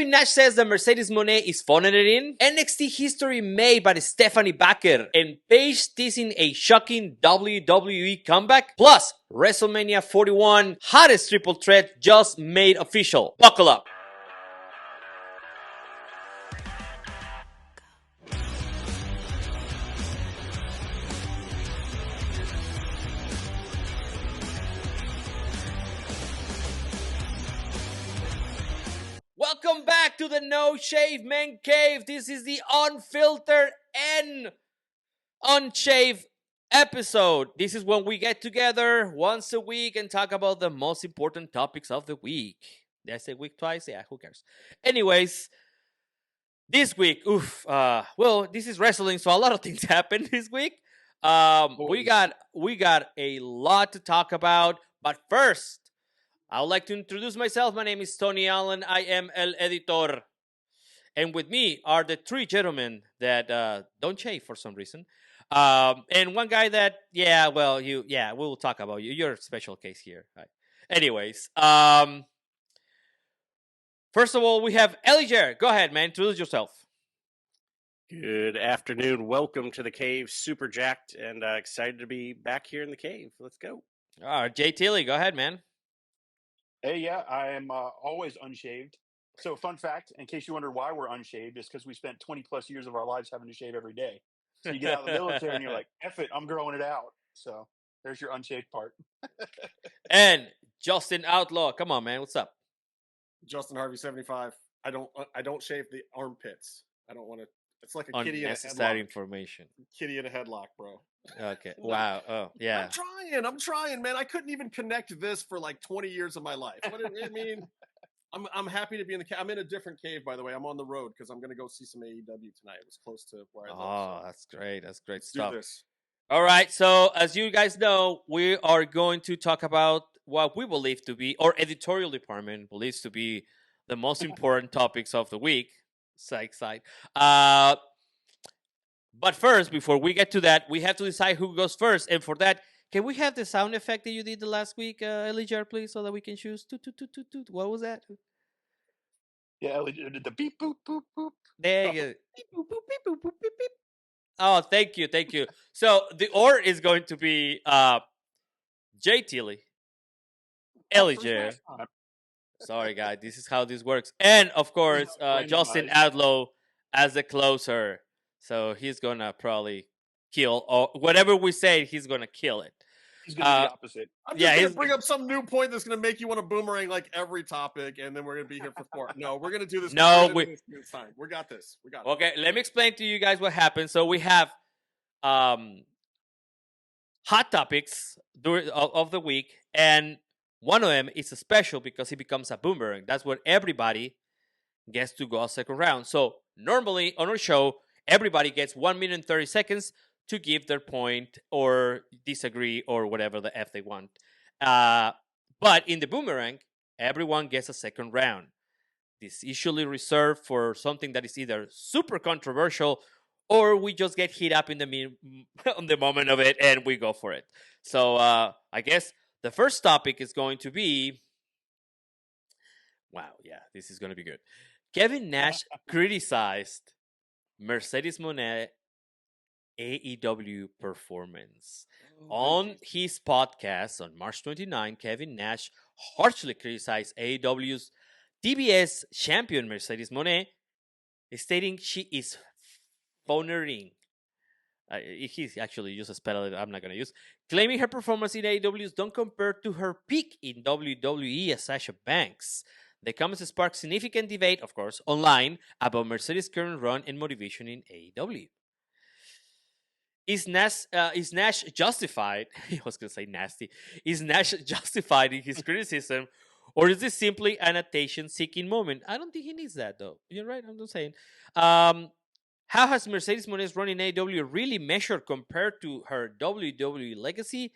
Kevin Nash says that Mercedes Moné is phoning it in. NXT history made by Stephanie Baker. And Paige teasing a shocking WWE comeback. Plus, WrestleMania 41 hottest triple threat just made official. Buckle up. Welcome back to the No Shave Men Cave. This is the unfiltered and unshaved episode. This is when we get together once a week and talk about the most important topics of the week. Did I say week twice? Yeah, who cares? Anyways, this week, well, this is wrestling, so a lot of things happened this week. We got a lot to talk about, but first, I would like to introduce myself. My name is Tony Allen. I am El Editor. And with me are the three gentlemen that don't shave for some reason. And one guy that, we will talk about you. You're a special case here. Right. Anyways, first of all, we have Elijah. Go ahead, man. Introduce yourself. Good afternoon. Welcome to the cave. Super jacked and excited to be back here in the cave. Let's go. All right, Jay Tilly. Go ahead, man. Hey, yeah, I am always unshaved. So, fun fact, in case you wonder why we're unshaved, is because we spent 20 plus years of our lives having to shave every day. So you get out of the military and you're like, F it, I'm growing it out. So there's your unshaved part. And Justin Outlaw. Come on, man. What's up? Justin Harvey 75. I don't shave the armpits. I don't want to. It's like a kitty in a headlock. Unnecessary information. Kitty in a headlock, bro. Okay. Wow. Oh, yeah. I'm trying, man. I couldn't even connect this for like 20 years of my life. What I mean, I'm happy to be in the cave. I'm in a different cave, by the way. I'm on the road because I'm going to go see some AEW tonight. It was close to where I live. Oh, that's great. That's great Let's stuff. do this. All right. So, as you guys know, we are going to talk about what we believe to be, or editorial department believes to be, the most important topics of the week. Psych. But first, before we get to that, we have to decide who goes first. And for that, can we have the sound effect that you did the last week, Elijah, please, so that we can choose? What was that? Yeah, Elijah did the beep, boop, boop, boop. There you go. Beep, boop, boop, beep, boop, boop, beep, beep. Oh, thank you. So the order is going to be Jay Tilly, Elijah. Sorry, guys. This is how this works. And, of course, Justin Outlaw as the closer. So he's going to probably kill, or whatever we say, he's going to kill it. He's going to do the opposite. I'm just going to bring up some new point that's going to make you want to boomerang like every topic, and then we're going to be here for 4. No, we're going to do this. No, it's fine. We got this. Okay, let me explain to you guys what happened. So we have hot topics of the week, and one of them is a special because it becomes a boomerang. That's where everybody gets to go a second round. So normally on our show, everybody gets 1 minute and 30 seconds to give their point or disagree or whatever the F they want. But in the boomerang, everyone gets a second round. This is usually reserved for something that is either super controversial or we just get hit up on the moment of it and we go for it. So I guess the first topic is going to be, this is going to be good. Kevin Nash criticized Mercedes Moné AEW performance. On his podcast on March 29, Kevin Nash harshly criticized AEW's TBS champion Mercedes Moné, stating she is phonering. He's actually used a spell that I'm not going to use. Claiming her performance in AEW don't compare to her peak in WWE as Sasha Banks. The comments sparked significant debate, of course, online about Mercedes' current run and motivation in AEW. Is Nash justified? I was going to say nasty. Is Nash justified in his criticism, or is this simply an attention-seeking moment? I don't think he needs that, though. You're right. I'm just saying. How has Mercedes Moné's run in AEW really measured compared to her WWE legacy?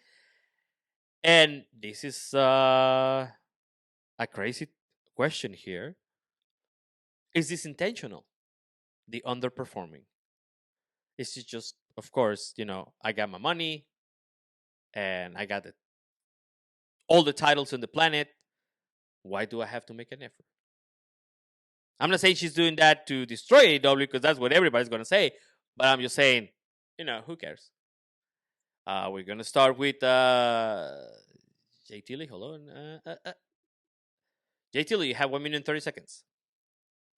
And this is a crazy question here. Is this intentional? The underperforming? Is it just, of course, I got my money and I got all the titles on the planet. Why do I have to make an effort? I'm not saying she's doing that to destroy AEW because that's what everybody's gonna say. But I'm just saying, who cares? We're gonna start with JT Lee. Hold on, JT Lee. You have 1 minute and 30 seconds.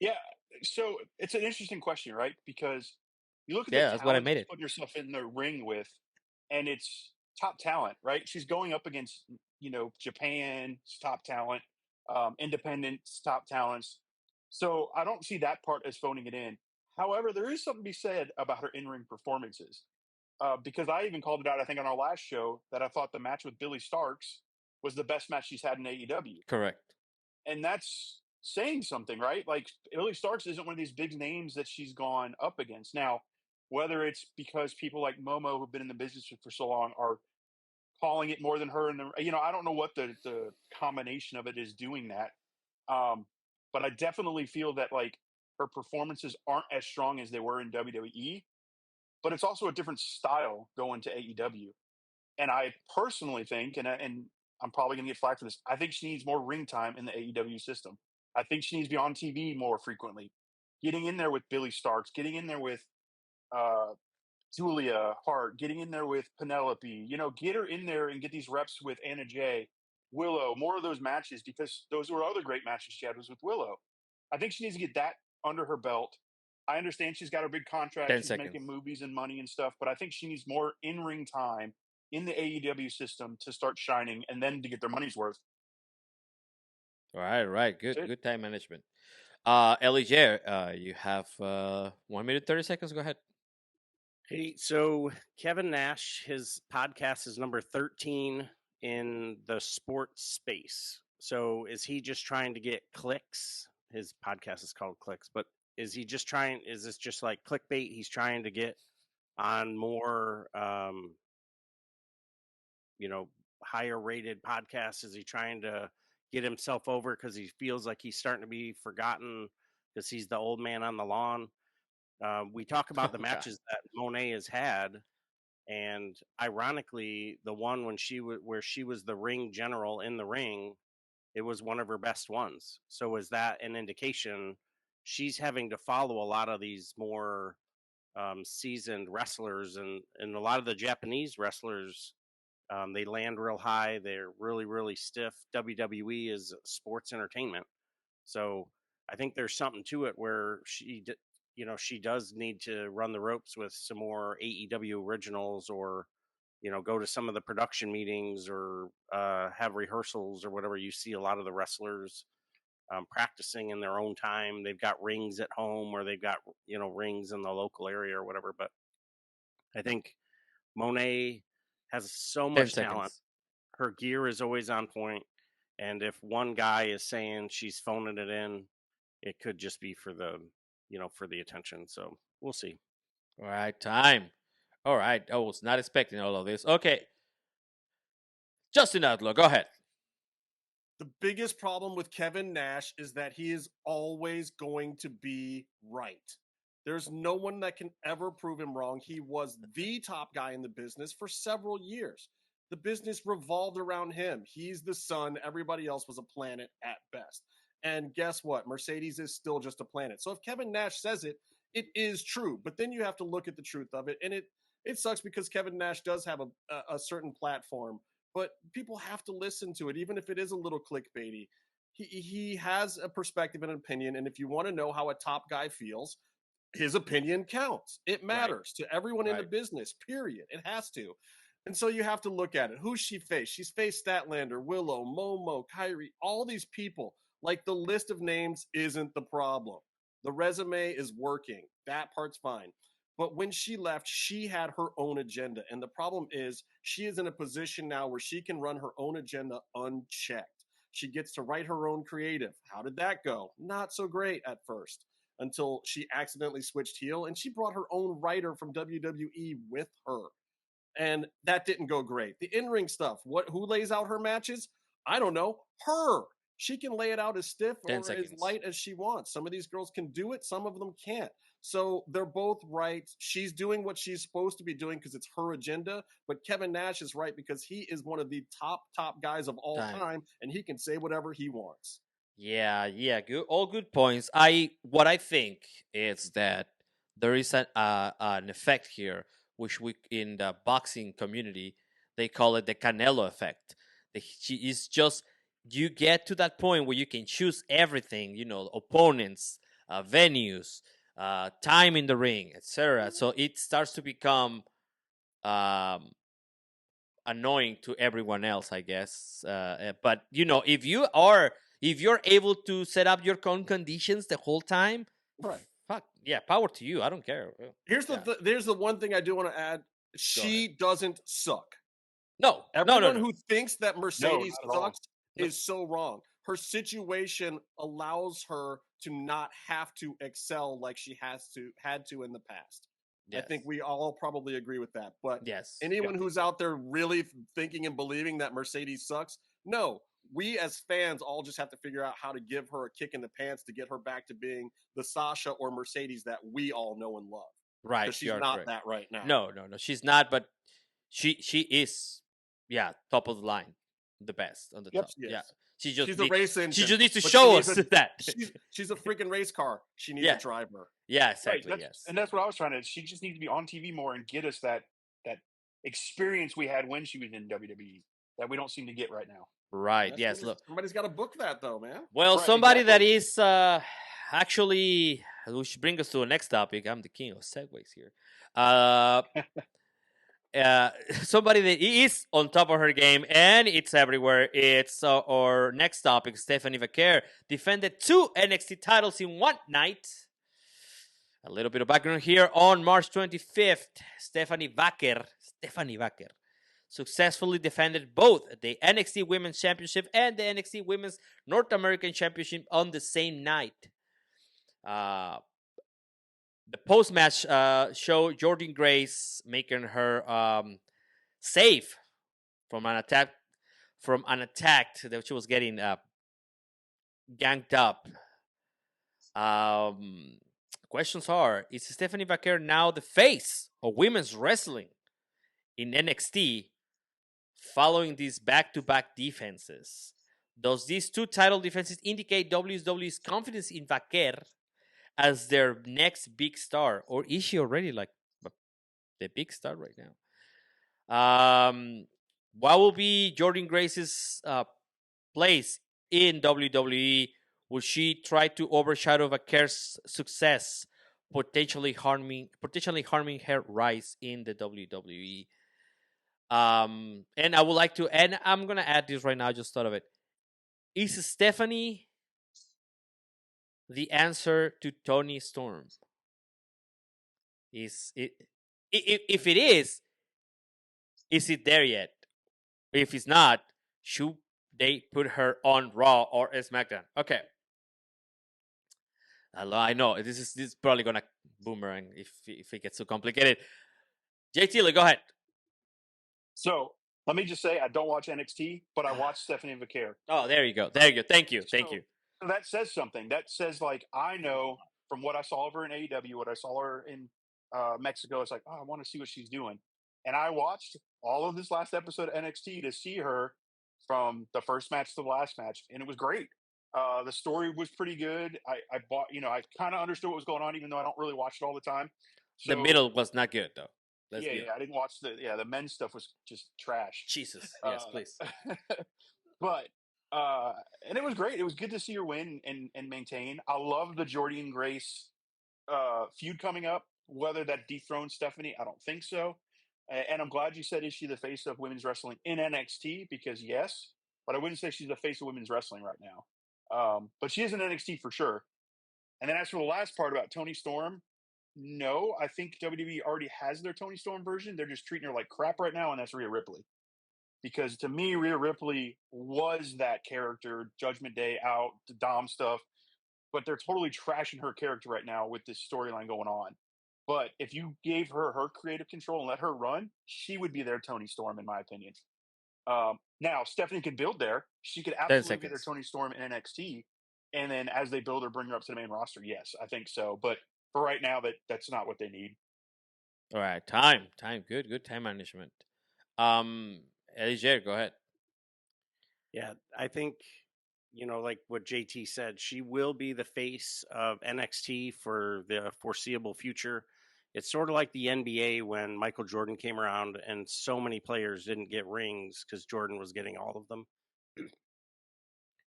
Yeah. So it's an interesting question, right? Because you look at the Yeah, that's what I talent made she's it. putting herself in the ring with, and it's top talent, right? She's going up against, Japan's top talent, independent top talents. So I don't see that part as phoning it in. However, there is something to be said about her in-ring performances. Because I even called it out, I think, on our last show that I thought the match with Billy Starks was the best match she's had in AEW. Correct. And that's saying something, right? Like Billy Starks isn't one of these big names that she's gone up against. Now, whether it's because people like Momo who've been in the business for so long are calling it more than her, and I don't know what the combination of it is doing that. But I definitely feel that like her performances aren't as strong as they were in WWE, but it's also a different style going to AEW. And I personally think, and I'm probably going to get flack for this, I think she needs more ring time in the AEW system. I think she needs to be on TV more frequently, getting in there with Billy Starks, getting in there with uh, Julia Hart, getting in there with Penelope. Get her in there and get these reps with Anna Jay, Willow, more of those matches, because those were other great matches she had was with Willow. I think she needs to get that under her belt. I understand she's got a big contract, 10 she's seconds. making movies and money and stuff, but I think she needs more in-ring time in the AEW system to start shining and then to get their money's worth. All right. Good, That's it. good time management. Elijah, you have 1 minute 30 seconds. Go ahead. Hey, so Kevin Nash, his podcast is number 13 in the sports space. So is he just trying to get clicks? His podcast is called Clicks, but is this just like clickbait? He's trying to get on more, higher rated podcasts? Is he trying to get himself over because he feels like he's starting to be forgotten because he's the old man on the lawn? We talk about the Oh, God. matches that Monet has had, and ironically, the one where she was the ring general in the ring, it was one of her best ones. So is that an indication she's having to follow a lot of these more seasoned wrestlers, and a lot of the Japanese wrestlers, they land real high. They're really, really stiff. WWE is sports entertainment. So I think there's something to it where she does need to run the ropes with some more AEW originals, or go to some of the production meetings, or have rehearsals or whatever. You see a lot of the wrestlers practicing in their own time. They've got rings at home, or they've got rings in the local area or whatever. But I think Monet has so 10 much talent. seconds. Her gear is always on point, and if one guy is saying she's phoning it in, it could just be for the attention. So we'll see. All right, time. All right. I was not expecting all of this. Okay. Justin Outlaw, go ahead. The biggest problem with Kevin Nash is that he is always going to be right. There's no one that can ever prove him wrong. He was the top guy in the business for several years. The business revolved around him. He's the sun. Everybody else was a planet at best. And guess what? Mercedes is still just a planet. So if Kevin Nash says it, it is true. But then you have to look at the truth of it. And it sucks because Kevin Nash does have a certain platform, but people have to listen to it, even if it is a little clickbaity. He has a perspective and an opinion. And if you want to know how a top guy feels, his opinion counts. It matters to everyone in the Right. business, period. It has to. And so you have to look at it. Who's she faced? She's faced Statlander, Willow, Momo, Kyrie, all these people. Like, the list of names isn't the problem. The resume is working. That part's fine. But when she left, she had her own agenda. And the problem is she is in a position now where she can run her own agenda unchecked. She gets to write her own creative. How did that go? Not so great at first, until she accidentally switched heel, and she brought her own writer from WWE with her. And that didn't go great. The in-ring stuff, who lays out her matches? I don't know. Her. She can lay it out as stiff 10 or as seconds. light as she wants. Some of these girls can do it, some of them can't. So they're both right. She's doing what she's supposed to be doing because it's her agenda. But Kevin Nash is right because he is one of the top guys of all Time. time, and he can say whatever he wants. Yeah, good. All good points. What I think is that there is an effect here, which we in the boxing community they call it the Canelo effect. It's just you get to that point where you can choose everything, opponents, venues, time in the ring, etc. So it starts to become um, annoying to everyone else, I guess. But if you're able to set up your own conditions the whole time, Right. fuck yeah, power to you. I don't care. Here's Yeah. there's the one thing I do want to add. Go ahead. She doesn't suck. No, Everyone no. who thinks that Mercedes not at all. sucks is so wrong. Her situation allows her to not have to excel like she had to in the past. Yes. I think we all probably agree with that. But Yes. anyone who's out there really thinking and believing that Mercedes sucks, no. We as fans all just have to figure out how to give her a kick in the pants to get her back to being the Sasha or Mercedes that we all know and love. Right. Because she's not that right now. No. She's not, but she is, yeah, top of the line, the best on the top. Yes. Yeah. She's a race engine. She just needs to but show she us needs that. She's a freaking race car. She needs Yeah. a driver. Yeah, exactly. Right, Yes. and that's what I was trying to. She just needs to be on TV more and get us that experience we had when she was in WWE that we don't seem to get right now. Right. Yes. Look. Somebody's got to book that though, man. Well, Right, somebody that exactly. is actually, which should bring us to the next topic. I'm the king of segues here. Somebody that is on top of her game and it's everywhere. It's our next topic. Stephanie Vaquer defended 2 NXT titles in one night. A little bit of background here. On March 25th, Stephanie Vaquer successfully defended both the NXT Women's Championship and the NXT Women's North American Championship on the same night. The post-match showed Jordan Grace making her safe from an attack that she was getting ganked up. Questions are: is Stephanie Vaquer now the face of women's wrestling in NXT following these back-to-back defenses? Does these 2 title defenses indicate WWE's confidence in Vaquer as their next big star, or is she already like the big star right now? What will be Jordan Grace's place in WWE? Will she try to overshadow Vaquer's success, potentially harming her rise in the WWE? And I would like to, and I'm gonna add this right now. I just thought of it. Is Stephanie the answer to Tony Storm? Is it? If it is it there yet? If it's not, should they put her on Raw or SmackDown? Okay. I know this is probably gonna boomerang if it gets too complicated. JT, go ahead. So let me just say, I don't watch NXT, but I watch Stephanie Vaquer. Oh, there you go. Thank you. So that says something. That says, like, I know from what I saw of her in AEW, what I saw her in Mexico. It's like, oh, I want to see what she's doing. And I watched all of this last episode of NXT to see her from the first match to the last match, and it was great. The story was pretty good. I bought, I kind of understood what was going on, even though I don't really watch it all the time. So, the middle was not good though. Yeah, I didn't watch the men's stuff was just trash. Jesus, yes, please. But and it was great. It was good to see her win and maintain. I love the Jordan Grace feud coming up. Whether that dethrones Stephanie, I don't think so. And I'm glad you said, is she the face of women's wrestling in NXT? Because yes, but I wouldn't say she's the face of women's wrestling right now. But she is in NXT for sure. And then as for the last part about Toni Storm, no, I think WWE already has their Toni Storm version. They're just treating her like crap right now, and that's Rhea Ripley. Because to me, Rhea Ripley was that character, Judgment Day out, the Dom stuff, but they're totally trashing her character right now with this storyline going on. But if you gave her creative control and let her run, she would be their Toni Storm, in my opinion. Now, Stephanie could build there. She could absolutely be their Toni Storm in NXT. And then as they build her, bring her up to the main roster. Yes, I think so. But for right now, that's not what they need. All right, time, good time management. Elijah, go ahead. Yeah, I think like what JT said, she will be the face of NXT for the foreseeable future. It's sort of like the NBA when Michael Jordan came around and so many players didn't get rings because Jordan was getting all of them.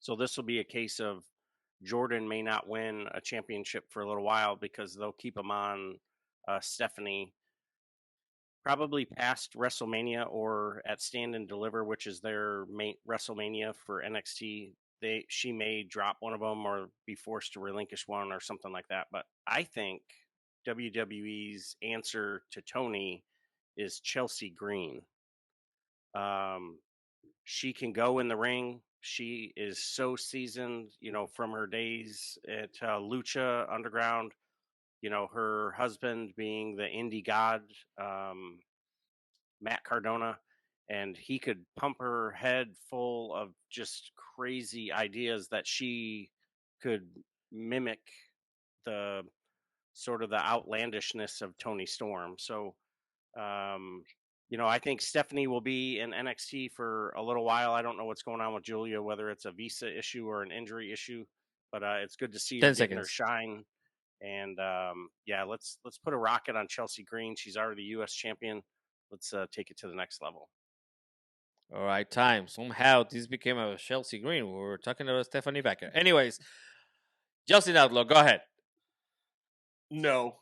So this will be a case of Jordan may not win a championship for a little while because they'll keep him on Stephanie probably past WrestleMania or at Stand and Deliver, which is their main WrestleMania for NXT. She may drop one of them or be forced to relinquish one or something like that. But I think WWE's answer to Tony is Chelsea Green. She can go in the ring. She is so seasoned, from her days at Lucha Underground. Her husband being the indie god, Matt Cardona, and he could pump her head full of just crazy ideas that she could mimic the sort of the outlandishness of Tony Storm. So, I think Stephanie will be in NXT for a little while. I don't know what's going on with Julia, whether it's a visa issue or an injury issue, but it's good to see her 10 getting her seconds. shine. And let's put a rocket on Chelsea Green. She's already the U.S. champion. Let's take it to the next level. All right, time. Somehow this became a Chelsea Green. We were talking about Stephanie Becker. Anyways, Justin Outlaw, go ahead. No.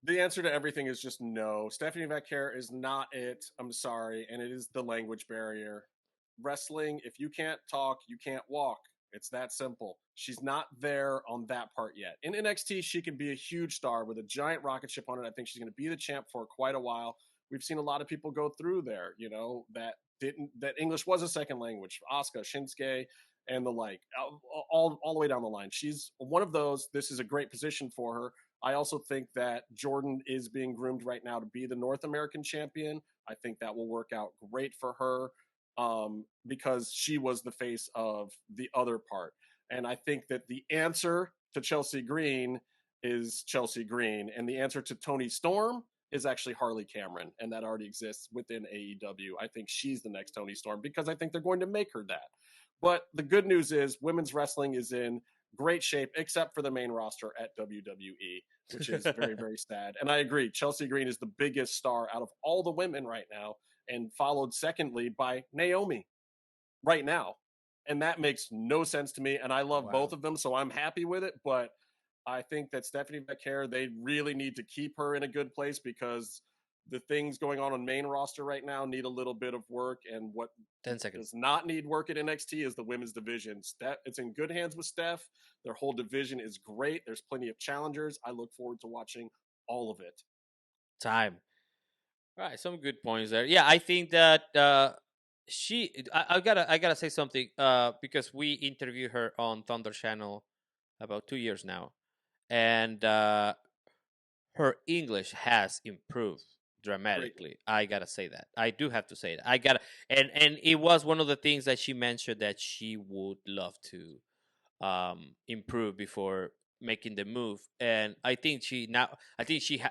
The answer to everything is just no. Stephanie Becker is not it. I'm sorry. And it is the language barrier. Wrestling, if you can't talk, you can't walk. It's that simple. She's not there on that part yet. In NXT, she can be a huge star with a giant rocket ship on it. I think she's going to be the champ for quite a while. We've seen a lot of people go through there, that English was a second language. Asuka, Shinsuke, and the like, all the way down the line. She's one of those. This is a great position for her. I also think that Jordan is being groomed right now to be the North American champion. I think that will work out great for her because she was the face of the other part. And I think that the answer to Chelsea Green is Chelsea Green. And the answer to Tony Storm is actually Harley Cameron. And that already exists within AEW. I think she's the next Tony Storm because I think they're going to make her that. But the good news is women's wrestling is in great shape, except for the main roster at WWE, which is very, very sad. And I agree. Chelsea Green is the biggest star out of all the women right now, and followed secondly by Naomi right now. And that makes no sense to me. And I love both of them, so I'm happy with it. But I think that Stephanie Becker, they really need to keep her in a good place because the things going on main roster right now need a little bit of work. And what 10 seconds. does not need work at NXT is the women's division. It's in good hands with Steph. Their whole division is great. There's plenty of challengers. I look forward to watching all of it. Time. All right, some good points there. Yeah, I think that I gotta say something because we interviewed her on Thunder Channel about 2 years now, and her English has improved dramatically. Great. I gotta say that. I do have to say that. And it was one of the things that she mentioned that she would love to improve before making the move. And I think she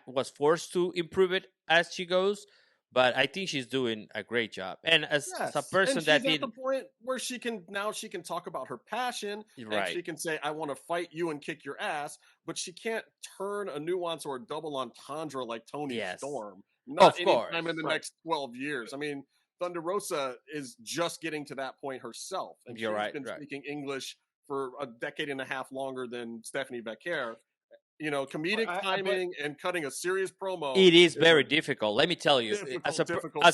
was forced to improve it as she goes. But I think she's doing a great job. And as a person and that she's at the point where she can talk about her passion, right. And she can say, "I want to fight you and kick your ass," but she can't turn a nuance or a double entendre like Tony Storm. Not anytime in the next 12 years. I mean, Thunder Rosa is just getting to that point herself, and she's been speaking English for a decade and a half longer than Stephanie Becker. Comedic timing and cutting a serious promo. It is very difficult. Let me tell you, as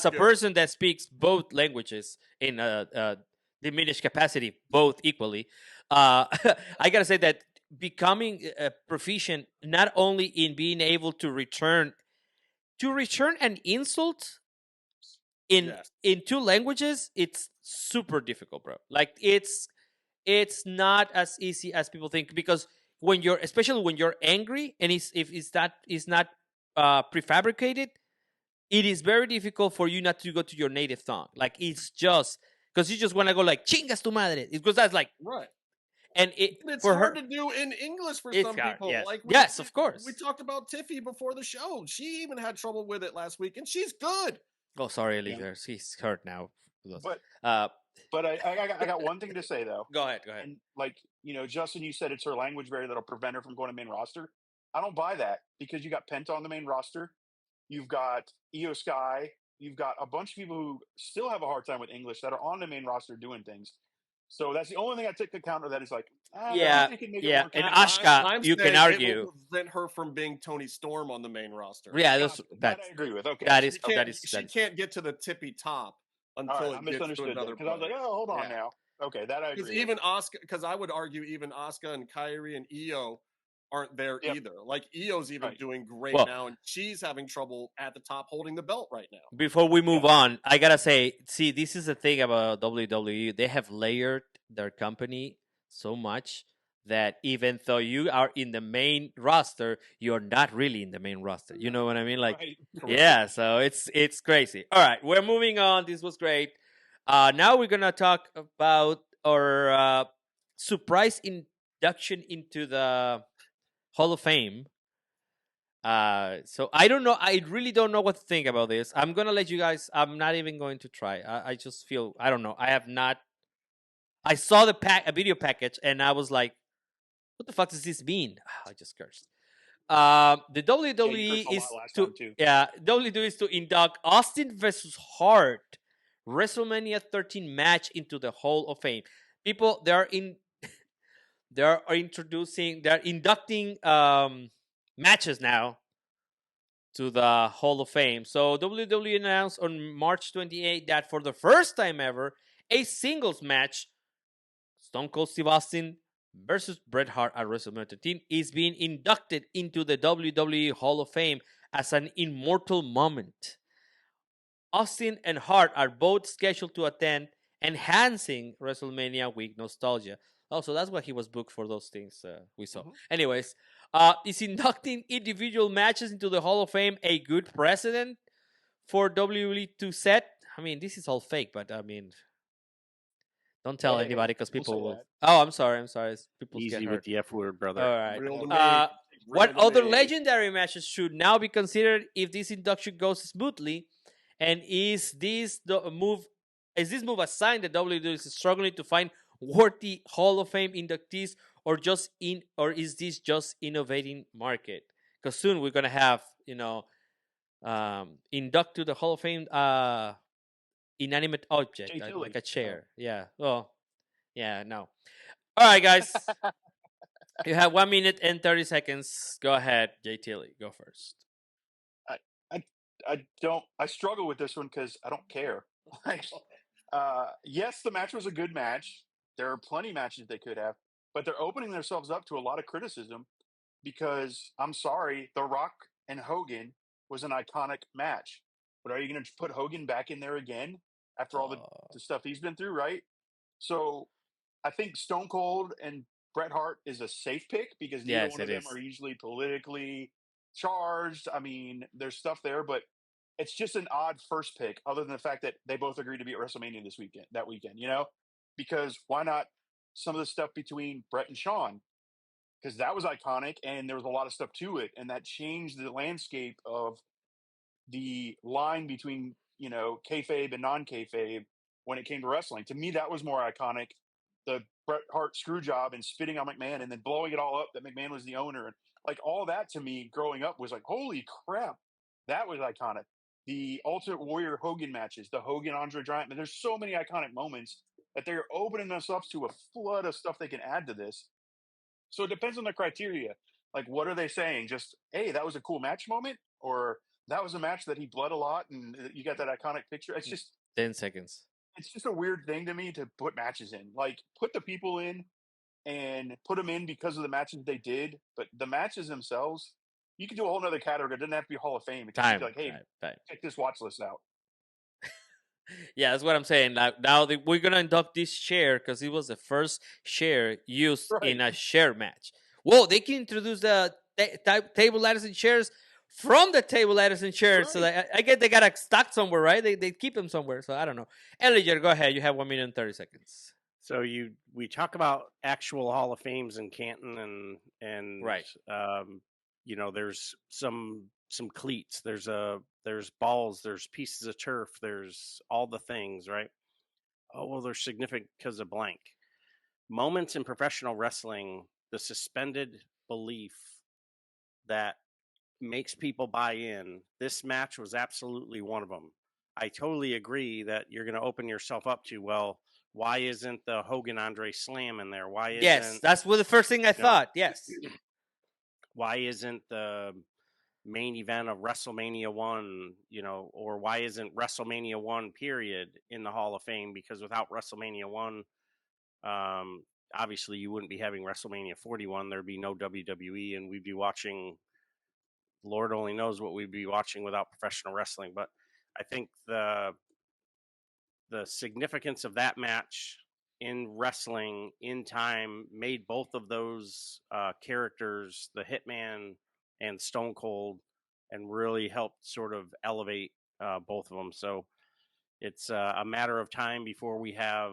a person that speaks both languages in a diminished capacity, both equally, I gotta say that becoming proficient not only in being able to return an insult in 2 languages, it's super difficult, bro. Like it's not as easy as people think because especially when you're angry and if it's not prefabricated, it is very difficult for you not to go to your native tongue. Like it's just because you just want to go like chingas tu madre. Because that's like right. And it's hard to do in English for some people. Yes. Like yes, of course. We talked about Tiffy before the show. She even had trouble with it last week, and she's good. Oh, sorry, Elise. She's hurt now. But But I got one thing to say though. Go ahead. Go ahead. And like, Justin, you said it's her language barrier that'll prevent her from going to main roster. I don't buy that because you got Penta on the main roster. You've got Io Sky. You've got a bunch of people who still have a hard time with English that are on the main roster doing things. So that's the only thing I take to counter that is like, Yeah, they can make it yeah. work. And out. Asuka, I'm you can saying argue. it will prevent her from being Tony Storm on the main roster. Yeah, Gotcha. That I agree with. Okay. that is She can't get to the tippy top All until right, I it gets to misunderstood another because I was like, place. oh, hold on Yeah. now. Okay, that I Because agree. even Asuka, because I would argue even Asuka and Kyrie and Io aren't there Yep. either. Like Io's even Right. doing great Well- now, and she's having trouble at the top holding the belt right now. Before we move on, I gotta say, see, this is the thing about WWE. They have layered their company so much that even though you are in the main roster, you're not really in the main roster. You know what I mean? Like, Right. yeah. So it's crazy. All right, we're moving on. This was great. Now we're gonna talk about our surprise induction into the Hall of Fame. So I don't know. I really don't know what to think about this. I'm gonna let you guys. I'm not even going to try. I just feel I don't know. I have not. I saw a video package, and I was like, "What the fuck does this mean?" I just cursed. The WWE cursed a lot is last to time, too. WWE is to induct Austin versus Hart WrestleMania 13 match into the Hall of Fame. People, they're inducting matches now to the Hall of Fame. So WWE announced on March 28 that for the first time ever, a singles match, Stone Cold Steve Austin versus Bret Hart at WrestleMania 13, is being inducted into the WWE Hall of Fame as an immortal moment. Austin and Hart are both scheduled to attend, enhancing WrestleMania week nostalgia. Also, that's why he was booked for those things we saw. Mhm. Anyways, is inducting individual matches into the Hall of Fame a good precedent for WWE to set? I mean, this is all fake, but I mean, don't tell Hey, anybody because don't say people will. that. Oh, I'm sorry. People get Easy hurt. with the F word, brother. All right. Real to me. What Real to other me. legendary matches should now be considered if this induction goes smoothly? And is this move a sign that WWE is struggling to find worthy Hall of Fame inductees, or is this just innovating market? Because soon we're gonna have induct to the Hall of Fame inanimate object Jay Tilly. like a chair. Yeah. Well, yeah. No. All right, guys. You have 1 minute and 30 seconds. Go ahead, Jay Tilly. Go first. I struggle with this one because I don't care. Like, yes, the match was a good match. There are plenty of matches they could have, but they're opening themselves up to a lot of criticism because I'm sorry, The Rock and Hogan was an iconic match. But are you going to put Hogan back in there again after all the stuff he's been through, right? So I think Stone Cold and Bret Hart is a safe pick because neither Yes, one of it them is. are usually politically charged. I mean, there's stuff there, but it's just an odd first pick, other than the fact that they both agreed to be at WrestleMania that weekend, because why not some of the stuff between Bret and Shawn? Because that was iconic and there was a lot of stuff to it, and that changed the landscape of the line between, kayfabe and non-kayfabe when it came to wrestling. To me, that was more iconic. The Bret Hart screw job and spitting on McMahon and then blowing it all up that McMahon was the owner. And like all that to me growing up was like, holy crap, that was iconic. The Ultimate Warrior Hogan matches, the Hogan Andre Giant, there's so many iconic moments that they're opening us up to a flood of stuff they can add to this. So it depends on the criteria. Like, what are they saying? Just, hey, that was a cool match moment, or that was a match that he bled a lot, and you got that iconic picture. It's just 10 seconds. It's just a weird thing to me to put matches in. Like, put the people in and put them in because of the matches they did, but the matches themselves, you can do a whole nother category. It doesn't have to be Hall of Fame. It can just be like, hey, Time. check this watch list out. Yeah, that's what I'm saying. Now we're gonna induct this chair because it was the first chair used in a chair match. Whoa, they can introduce the table ladders and chairs from the table ladders and chairs. Right. So that, I guess they got stuck somewhere, right? They keep them somewhere. So I don't know. Elijah, go ahead. You have 1 minute and 30 seconds. So we talk about actual Hall of Fames in Canton and Right. There's some cleats, there's balls, there's pieces of turf, there's all the things, right? Oh, well, they're significant because of blank. Moments in professional wrestling, the suspended belief that makes people buy in. This match was absolutely one of them. I totally agree that you're going to open yourself up to, well, why isn't the Hogan Andre Slam in there? Why Yes, isn't, that's what the first thing I you know, thought. Yes. why isn't the main event of WrestleMania 1, or why isn't WrestleMania 1 period in the Hall of Fame? Because without WrestleMania 1, obviously you wouldn't be having WrestleMania 41. There'd be no WWE, and we'd be watching, Lord only knows what we'd be watching without professional wrestling. But I think the significance of that match in wrestling in time made both of those characters, the Hitman and Stone Cold, and really helped sort of elevate both of them. So it's a matter of time before we have,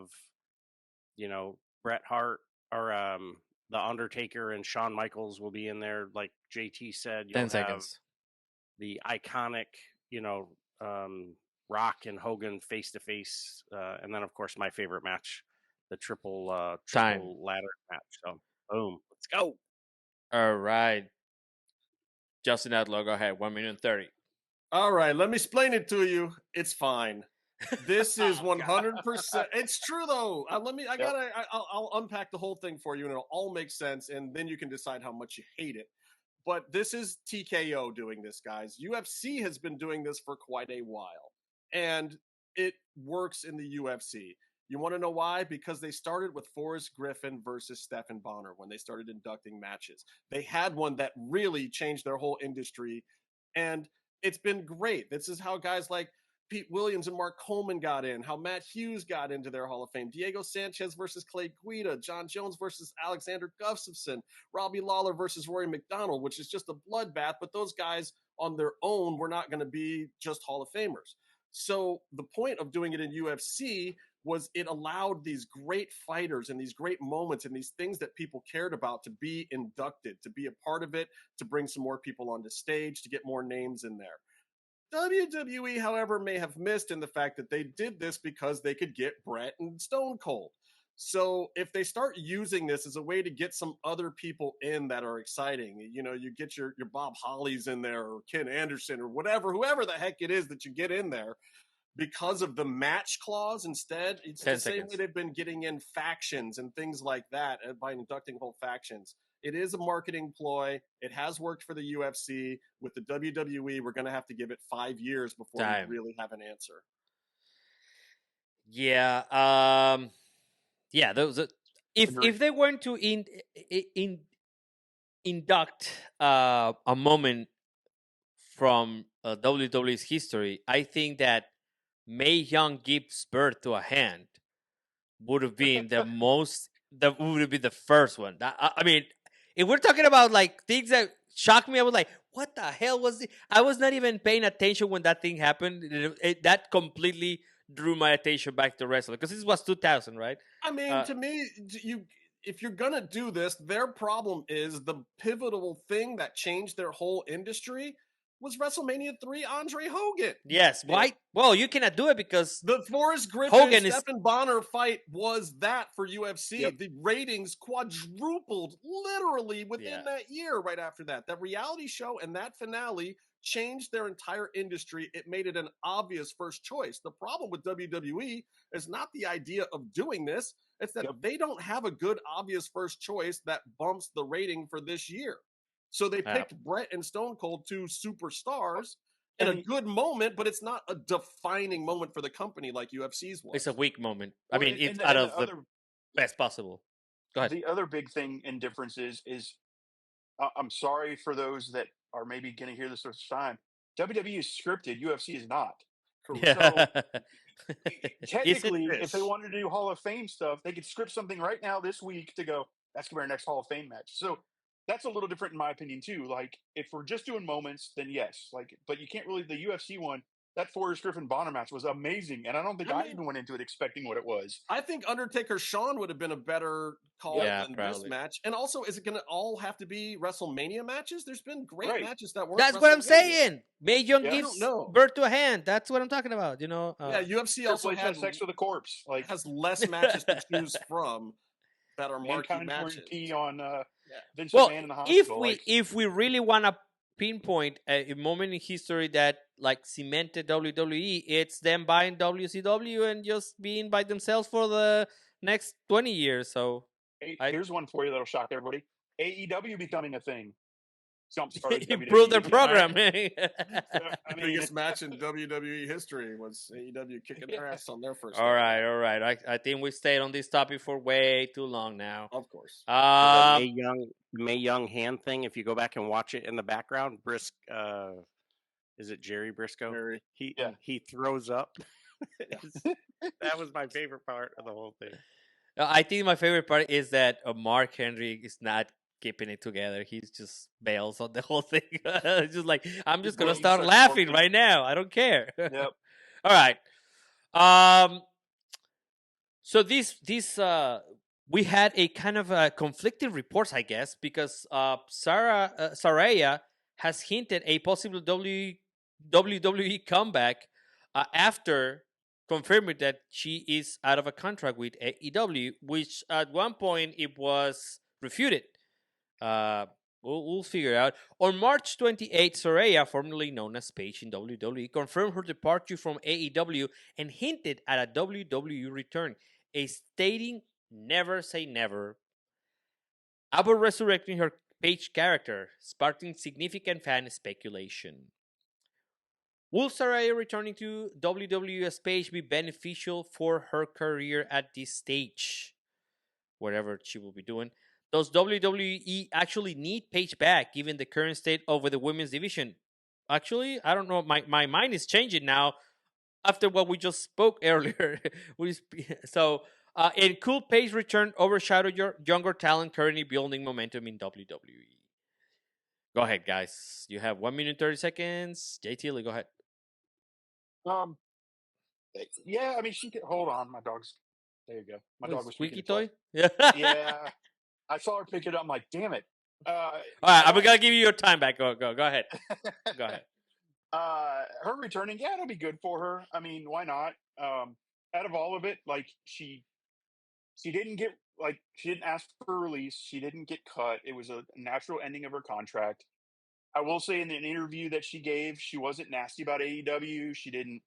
Bret Hart or the Undertaker and Shawn Michaels will be in there. Like JT said, 10 you'll have seconds. the iconic, Rock and Hogan face to face, and then of course my favorite match, the triple Time. ladder match. So boom, let's go. All right. Justin Outlaw, go ahead. 1 minute and 30. All right, let me explain it to you. It's fine. This is Oh, God. 100%. It's true though. Let me. Yep. I'll unpack the whole thing for you, and it'll all make sense, and then you can decide how much you hate it. But this is TKO doing this, guys. UFC has been doing this for quite a while, and it works in the UFC. You want to know why? Because they started with Forrest Griffin versus Stephen Bonner when they started inducting matches. They had one that really changed their whole industry, and it's been great. This is how guys like Pete Williams and Mark Coleman got in, how Matt Hughes got into their Hall of Fame, Diego Sanchez versus Clay Guida, John Jones versus Alexander Gustafsson, Robbie Lawler versus Rory McDonald, which is just a bloodbath, but those guys on their own were not going to be just Hall of Famers. So the point of doing it in UFC was it allowed these great fighters and these great moments and these things that people cared about to be inducted, to be a part of it, to bring some more people onto stage, to get more names in there. WWE, however, may have missed in the fact that they did this because they could get Bret and Stone Cold. So if they start using this as a way to get some other people in that are exciting, you get your Bob Hollies in there or Ken Anderson or whatever, whoever the heck it is that you get in there, because of the match clause instead, it's 10 the same seconds. way they've been getting in factions and things like that by inducting whole factions. It is a marketing ploy. It has worked for the UFC. With the WWE, we're going to have to give it 5 years before Time. we really have an answer. Yeah. Yeah. Those. If Agreed. they weren't to induct a moment from WWE's history, I think that Mae Young gives birth to a hand would have been the most. That would have been the first one. I mean, if we're talking about like things that shocked me, I was like, "What the hell was it?" I was not even paying attention when that thing happened. That completely drew my attention back to wrestling because this was 2000, right? I mean, to me, if you're gonna do this, their problem is the pivotal thing that changed their whole industry was WrestleMania 3 Andre Hogan. Yes. Why? Well, you cannot do it because The Forrest Griffin Hogan is. Stephen Bonner fight was that for UFC. Yep. The ratings quadrupled literally within Yeah. that year right after that. That reality show and that finale changed their entire industry. It made it an obvious first choice. The problem with WWE is not the idea of doing this, it's that Yep. they don't have a good obvious first choice that bumps the rating for this year. So they Yeah. picked Bret and Stone Cold, two superstars, in And a good moment, but it's not a defining moment for the company like UFC's was. It's a weak moment. I well, mean, it's and out the of the best possible. Go ahead. the other big thing and difference is I'm sorry for those that are maybe going to hear this first time. WWE is scripted. UFC is not. So Yeah. Is it? technically, if they Ish. wanted to do Hall of Fame stuff, they could script something right now this week to go, that's going to be our next Hall of Fame match. So that's a little different in my opinion too. Like if we're just doing moments, then yes. Like, but you can't really the UFC one. that Forrest Griffin Bonner match was amazing, and I don't think I I mean- even went into it expecting what it was. I think Undertaker Shawn would have been a better call Yeah, than probably. this match. And also, is it going to all have to be WrestleMania matches? There's been great Right. matches that weren't. That's what I'm WrestleMania. saying. Mae Young Yeah. I gives don't know. birth to a hand. That's what I'm talking about. You know. Yeah, UFC also Triple H had has sex with a corpse. Like has less matches to choose from that are marquee Mankind pouring matches. pee on Vince Well, McMahon in the if hospital. we like, if we really want to pinpoint a moment in history that like cemented WWE, it's them buying WCW and just being by themselves for the next 20 years. So here's one for you that'll shock everybody: AEW becoming a thing. Jumpstarted improve their WWE. program. I mean, Biggest match in WWE history was AEW kicking their ass on their first. all night. right. I think we stayed on this topic for way too long now. Of course. So the Mae Young hand thing. If you go back and watch it in the background, is it Jerry Briscoe? Very. He throws up. That was my favorite part of the whole thing. I think my favorite part is that Mark Henry is not keeping it together. He's just bails on the whole thing. It's just like, I'm just gonna He start starts laughing barking. right now. I don't care. Yep. All right. So we had a kind of conflicting reports, I guess, because Saraya has hinted a possible WWE comeback after confirming that she is out of a contract with AEW, which at one point it was refuted. We'll figure it out. On March 28th, Saraya, formerly known as Paige in WWE, confirmed her departure from AEW and hinted at a WWE return, stating never say never about resurrecting her Paige character, sparking significant fan speculation. Will Saraya returning to WWE as Paige be beneficial for her career at this stage? Whatever she will be doing. Does WWE actually need Paige back given the current state of the women's division? Actually, I don't know. My mind is changing now after what we just spoke earlier. And could Paige return overshadow your younger talent currently building momentum in WWE? Go ahead, guys. You have 1 minute 30 seconds. JT, go ahead. Yeah, I mean, she could hold on. My dog's there. You go. My dog was squeaky toy. Yeah. Yeah, I saw her pick it up. I'm like, damn it. All right, I'm gonna give you your time back. Go ahead. Go ahead. Her returning, yeah, it'll be good for her. I mean, why not? Out of all of it, like she didn't get she didn't ask for a release. She didn't get cut. It was a natural ending of her contract. I will say in an interview that she gave, she wasn't nasty about AEW. She didn't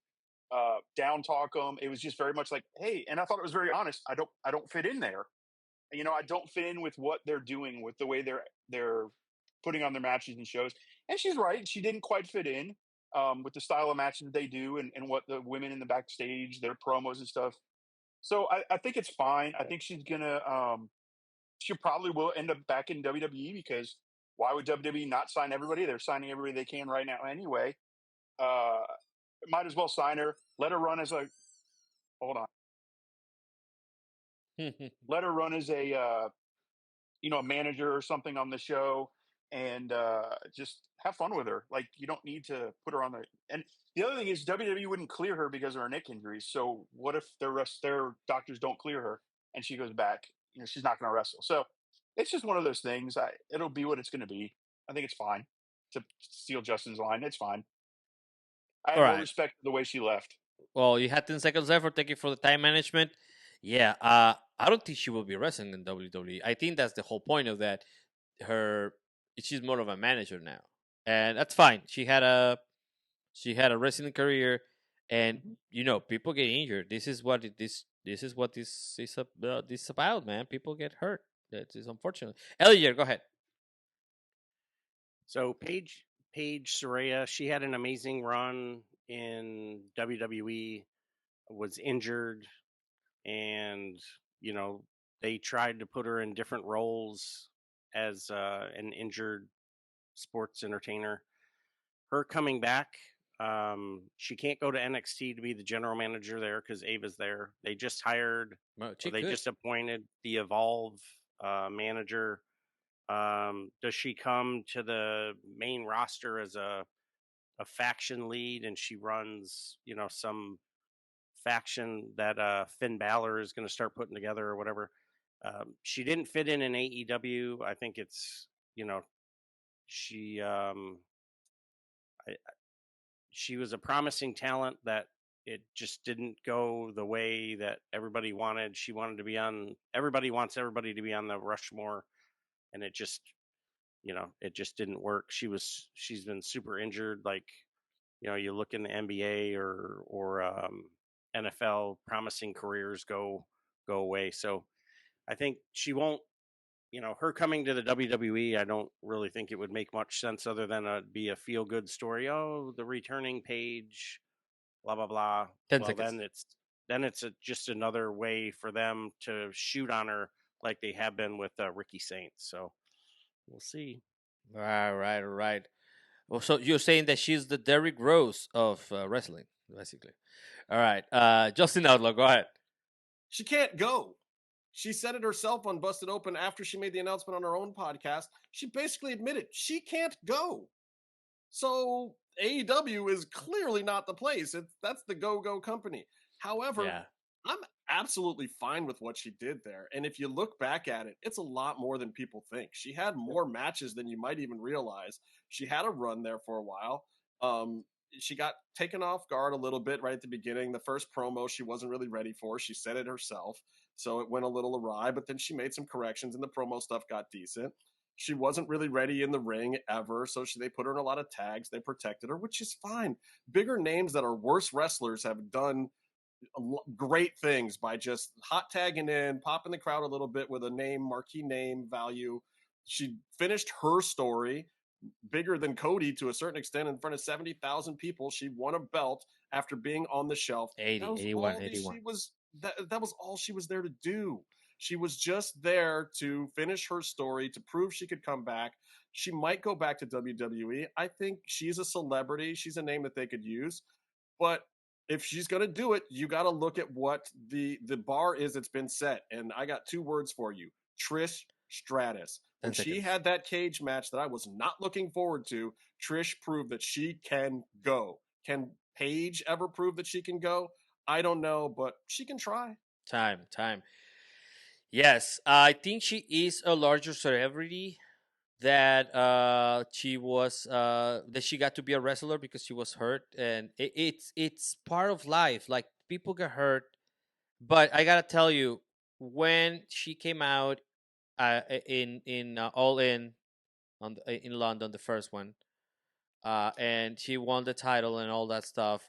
down talk them. It was just very much like, hey, and I thought it was very honest. I don't fit in there. You know, I don't fit in with what they're doing, with the way they're putting on their matches and shows. And she's right; she didn't quite fit in with the style of matches that they do and what the women in the backstage, their promos and stuff. So I think it's fine. I think she's gonna. She probably will end up back in WWE because why would WWE not sign everybody? They're signing everybody they can right now anyway. Might as well sign her. Let her run as a. Hold on. Let her run as a a manager or something on the show, and just have fun with her. Like, you don't need to put her on there. And the other thing is WWE wouldn't clear her because of her neck injuries. So what if their doctors don't clear her and she goes back? You know, she's not going to wrestle. So it's just one of those things. It'll be what it's going to be. I think it's fine. To steal Justin's line, it's fine. I have no respect for the way she left. Well, you had 10 seconds left. Thank you for the time management. Yeah, I don't think she will be wrestling in WWE. I think that's the whole point of that. She's more of a manager now, and that's fine. She had a wrestling career, and people get injured. This is what this is about, man. People get hurt. That is unfortunate. Elliot, go ahead. So Paige Saraya, she had an amazing run in WWE, was injured, and they tried to put her in different roles as an injured sports entertainer. Her coming back, she can't go to NXT to be the general manager there because Ava's there. They just hired, just appointed the Evolve manager. Does she come to the main roster as a faction lead, and she runs, some faction that Finn Balor is going to start putting together or whatever. She didn't fit in AEW. I think it's, she she was a promising talent that it just didn't go the way that everybody wanted. She wanted to be on. Everybody wants everybody to be on the Rushmore, and it just didn't work. She's been super injured. Like, you look in the NBA or NFL, promising careers go away. So I think she won't. Her coming to the WWE, I don't really think it would make much sense other than be a feel good story. Oh, the returning Page, blah blah blah. 10 Well, seconds. then it's just another way for them to shoot on her like they have been with Ricky Saints. So we'll see. Right. Well, so you're saying that she's the Derrick Rose of wrestling, basically. All right. Justin Outlaw, go ahead. She can't go. She said it herself on Busted Open after she made the announcement on her own podcast. She basically admitted she can't go. So AEW is clearly not the place. That's the go-go company. However, Yeah. I'm absolutely fine with what she did there. And if you look back at it, it's a lot more than people think. She had more matches than you might even realize. She had a run there for a while. She got taken off guard a little bit right at the beginning. The first promo she wasn't really ready for. She said it herself. So it went a little awry, but then she made some corrections and the promo stuff got decent. She wasn't really ready in the ring ever, so they put her in a lot of tags. They protected her, which is fine. Bigger names that are worse wrestlers have done great things by just hot tagging in, popping the crowd a little bit with a name, marquee name value. She finished her story bigger than Cody to a certain extent in front of 70,000 people. She won a belt after being on the shelf. 80, That was 81, all 81. that was all she was there to do. She was just there to finish her story, to prove she could come back. She might go back to WWE. I think she's a celebrity. She's a name that they could use. But if she's going to do it, you got to look at what the bar is that's been set. And I got two words for you: Trish Stratus. 10 When she seconds. had that cage match that I was not looking forward to, Trish proved that she can go. Can Paige ever prove that she can go? I don't know, but she can try. Time. Yes, I think she is a larger celebrity that she was that she got to be a wrestler because she was hurt, and it's part of life. Like, people get hurt, but I gotta tell you, when she came out in All In in London, the first one, and she won the title and all that stuff.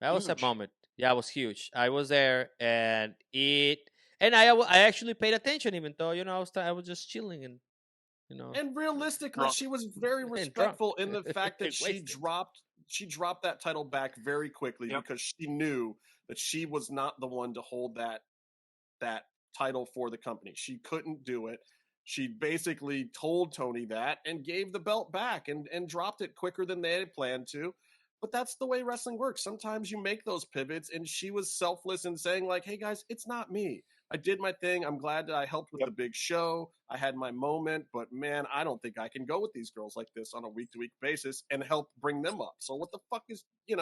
That was a Huge. moment. Yeah, it was huge. I was there, and I actually paid attention, even though I was just chilling and And realistically, Drunk. she was very and drunk, respectful in the fact that wasted. she dropped that title back very quickly Yep. because she knew that she was not the one to hold that title for the company. She couldn't do it. She basically told Tony that and gave the belt back and dropped it quicker than they had planned to. But that's the way wrestling works. Sometimes you make those pivots, and she was selfless in saying, like, hey guys, it's not me. I did my thing. I'm glad that I helped with Yep. the big show. I had my moment, but man, I don't think I can go with these girls like this on a week to week basis and help bring them up. So what the fuck is, she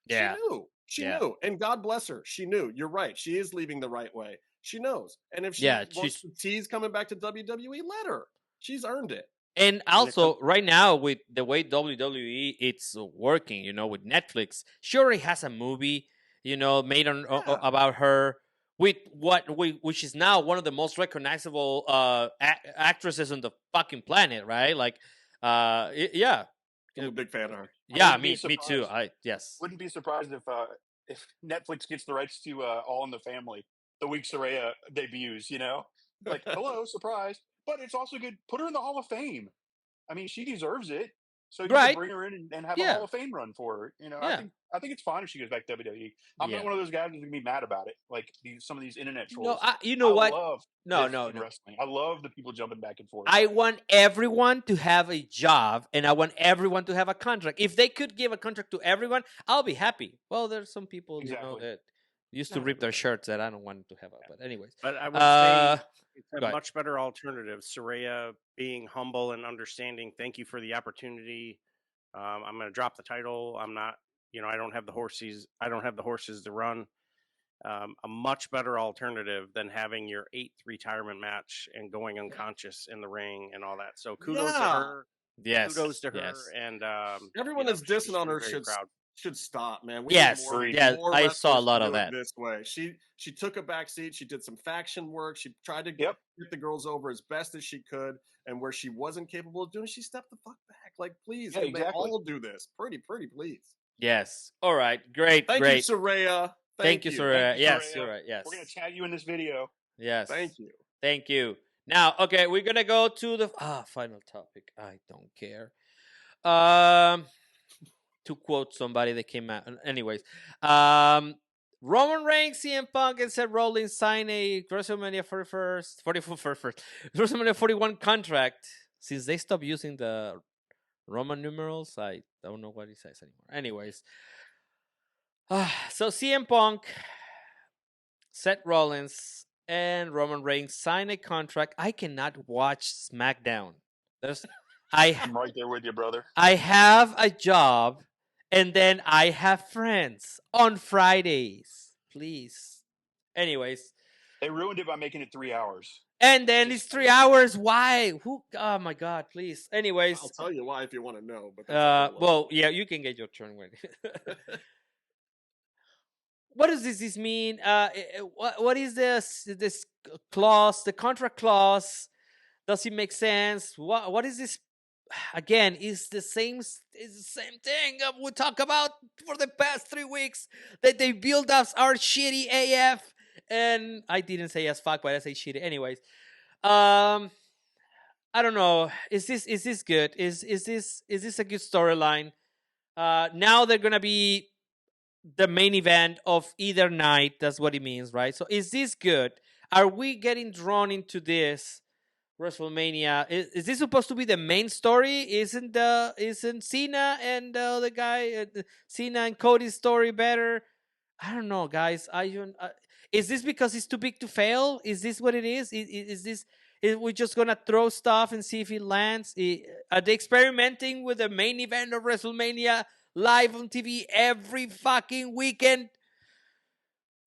Yeah, knew. She yeah, knew. And God bless her. She knew. You're right. She is leaving the right way. She knows. And if she yeah. wants to tease coming back to WWE, let her. She's earned it. And And it's also, right now, with the way WWE it's working, with Netflix, she already has a movie, made Yeah. about her, with which is now one of the most recognizable actresses on the fucking planet, right? Like, yeah, I'm a big fan of her. yeah, wouldn't be me too. surprised. Yes, Wouldn't be surprised if Netflix gets the rights to All in the Family the week Soraya debuts. Like, hello, surprise. But it's also good. Put her in the Hall of Fame. I mean, she deserves it. So you could right, bring her in and have a yeah, Hall of Fame run for her. yeah, I think it's fine if she goes back to WWE. I'm yeah. not one of those guys who's gonna be mad about it. Like some of these internet trolls. You know I what? love No, this no, in no. wrestling. I love the people jumping back and forth. I want everyone to have a job, and I want everyone to have a contract. If they could give a contract to everyone, I'll be happy. Well, there's some people, Exactly. that used to Not rip their everybody. shirts that I don't want to have. But anyways, But I would say uh, it's a go ahead. much better alternative. Soraya being humble and understanding. Thank you for the opportunity. I'm going to drop the title. I'm not, I don't have the horses. I don't have the horses to run. A much better alternative than having your 8th retirement match and going unconscious in the ring and all that. So kudos to her. Yes. Kudos to her. Yes. And everyone that's dissing on she's her very proud. should stop, man. We Yes. need more, Yeah, more I saw a wrestlers lot to of do it that. this way. She took a backseat. She did some faction work. She tried to Yep. get the girls over as best as she could, and where she wasn't capable of doing, she stepped the fuck back. Like, please, Yeah, can they exactly. all do this? Pretty, please. Yes. All right. Great. Thank great. you, Soraya. Thank you, Soraya. Thank you, Yes, Soraya. you're right. Yes. We're gonna tag you in this video. Yes. Thank you. Thank you. Now, okay, we're gonna go to the final topic. I don't care. To quote somebody that came out. Anyways, Roman Reigns, CM Punk, and Seth Rollins sign a WrestleMania 41st, WrestleMania 41 contract. Since they stopped using the Roman numerals, I don't know what he says anymore. Anyways, so CM Punk, Seth Rollins, and Roman Reigns sign a contract. I cannot watch SmackDown. I'm right there with you, brother. I have a job, and then I have friends on Fridays. Please. Anyways, They ruined it by making it 3 hours. and then it's 3 hours. Why? Who? Oh my God! Please. Anyways, I'll tell you why if you want to know. But that's well, yeah, you can get your turn when. What does this mean? What is this clause? The contract clause? Does it make sense? What is this? Again, it's the same thing we talk about for the past 3 weeks, that they build us our shitty AF, and I didn't say as fuck, but I say shitty anyways. I don't know. Is this good? Is this a good storyline? Now they're gonna be the main event of either night. That's what it means, right? So is this good? Are we getting drawn into this WrestleMania? Is this supposed to be the main story? Isn't Cena and the other guy, Cena and Cody's story better? I don't know, guys. Is this because it's too big to fail? Is this what it is? Is this? Is we just gonna throw stuff and see if it lands? Are they experimenting with the main event of WrestleMania live on TV every fucking weekend?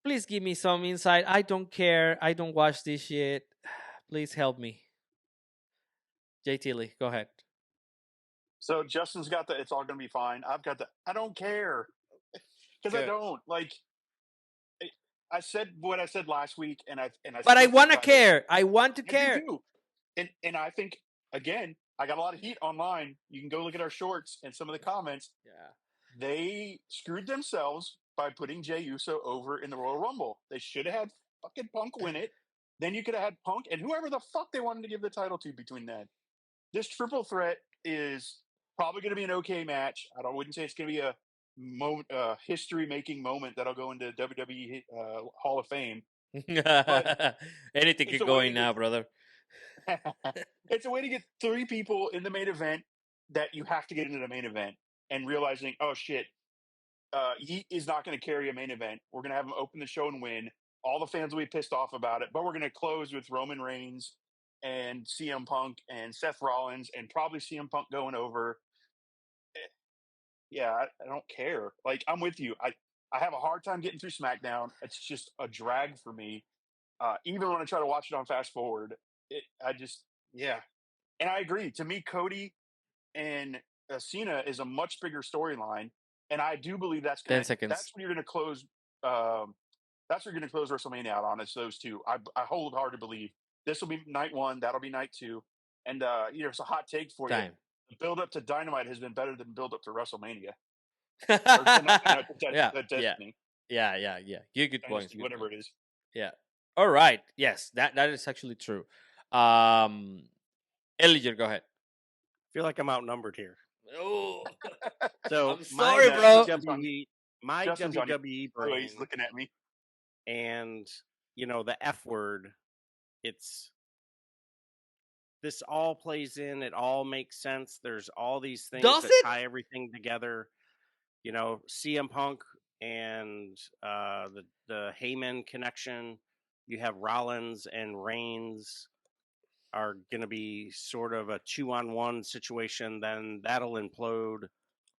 Please give me some insight. I don't care. I don't watch this shit. Please help me. JT Lee, go ahead. So Justin's got the "it's all gonna be fine." I've got the "I don't care" because I don't like. I said what I said last week, and I. But I want to care. I want to care. I do, and I think again, I got a lot of heat online. You can go look at our shorts and some of the comments. Yeah, they screwed themselves by putting Jey Uso over in the Royal Rumble. They should have had fucking Punk win it. Then you could have had Punk and whoever the fuck they wanted to give the title to between then. This triple threat is probably going to be an okay match. I wouldn't say it's going to be a history-making moment that'll go into WWE Hall of Fame. Anything could go in now, brother. It's a way to get 3 people in the main event that you have to get into the main event, and realizing, oh shit, he is not going to carry a main event. We're going to have him open the show and win. All the fans will be pissed off about it, but we're going to close with Roman Reigns and CM Punk and Seth Rollins, and probably CM Punk going over. Yeah, I don't care. Like, I'm with you. I have a hard time getting through SmackDown. It's just a drag for me. Even when I try to watch it on fast forward, yeah. And I agree. To me, Cody and Cena is a much bigger storyline, and I do believe that's 10 seconds. That's when you're going to close. That's where you're going to close WrestleMania out on. It's those two. I hold hard to believe this will be night 1. That'll be night 2. And it's a hot take for you. The build up to Dynamite has been better than build up to WrestleMania. Yeah. Good points. Whatever it is. Yeah. All right. Yes, that is actually true. Elijah, go ahead. I feel like I'm outnumbered here. Oh, so I'm sorry, bro. My WWE brain. He's looking at me. And the F word. This all plays in. It all makes sense. There's all these things that tie everything together. CM Punk and the Heyman connection. You have Rollins and Reigns are going to be sort of a 2-on-1 situation. Then that'll implode.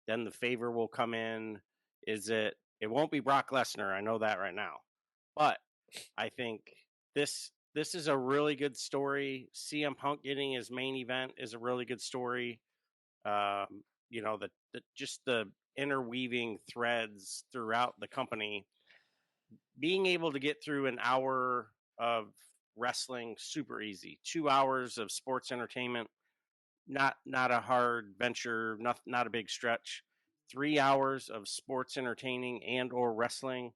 then the favor will come in. It won't be Brock Lesnar. I know that right now. But I think this is a really good story. CM Punk getting his main event is a really good story. Just the interweaving threads throughout the company, being able to get through an hour of wrestling super easy. 2 hours of sports entertainment, not a hard venture, not a big stretch. 3 hours of sports entertaining and or wrestling,